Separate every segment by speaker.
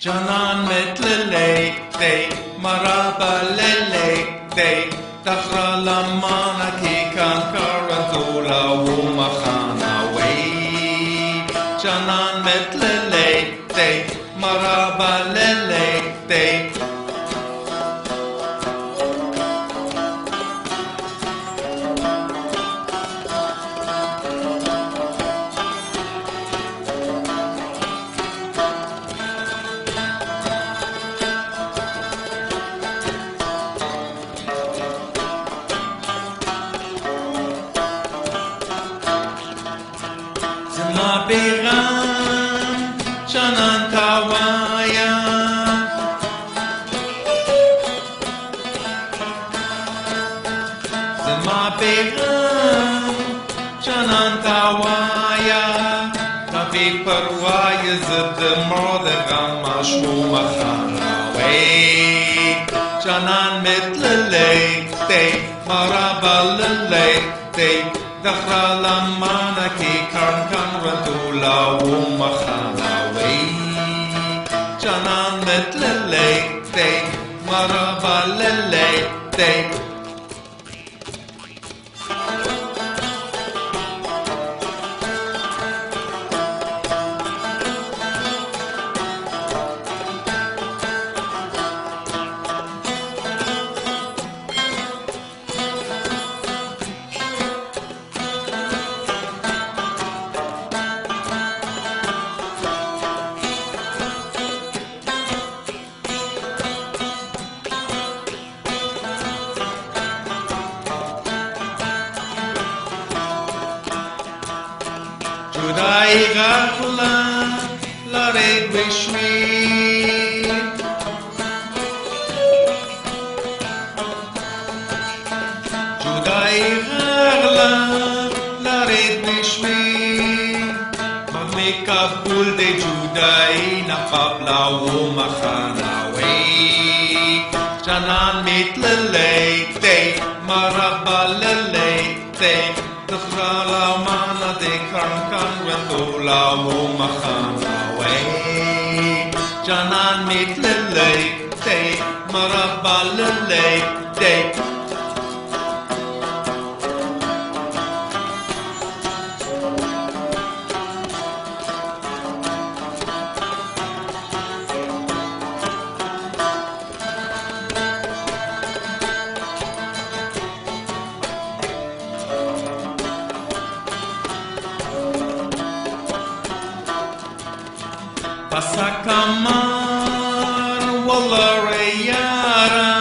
Speaker 1: جنان مثل ليتي مرابا لليتي تخرى لما نكي كان كردولا ومخانا وي جنان مثل ليتي مرابا لليتي زما بيغام شنان تاوايا زما بيغام شنان تاوايا تفي برواي زد مرض غم مشمو مخاناوي شنان مثل ليتي مرابا لليتي دخرى لما نكي كان ردولا ومخاناوي جنان مثل الليتي مرابا لليتي جدائی غفلة لريد بشوي جدائی غفلة لريد بشوي مغمي قبول دي جدائی نقبلا ومخاناوي جنان مثل الليتي مرابا لليتي تخرى لما ندي كان ردولا ومخاناوي جنان مثل الليتي مرابا لليتي Pasak amar والله ريارة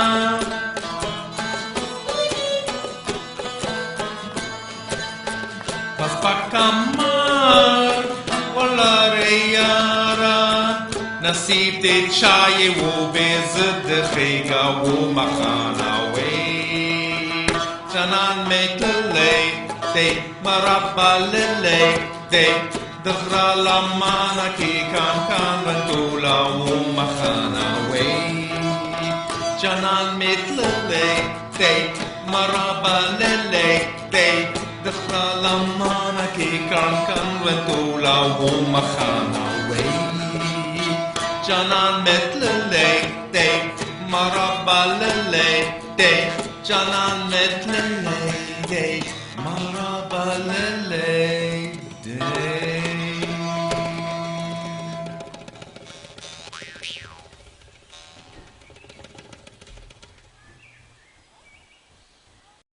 Speaker 1: Pasak amar والله ريارة نسيب تتشاي وبزد خيقة ومخاناوي جنان مثل الليتي مرابا لليتي دخرى لما نكي كان ردولا ومخاناوي جنان مثل الليتي مرابا لليتي دخرى لما نكي كان ردولا ومخاناوي جنان مثل الليتي مرابا لليتي جنان مثل الليتي مرابا لليتي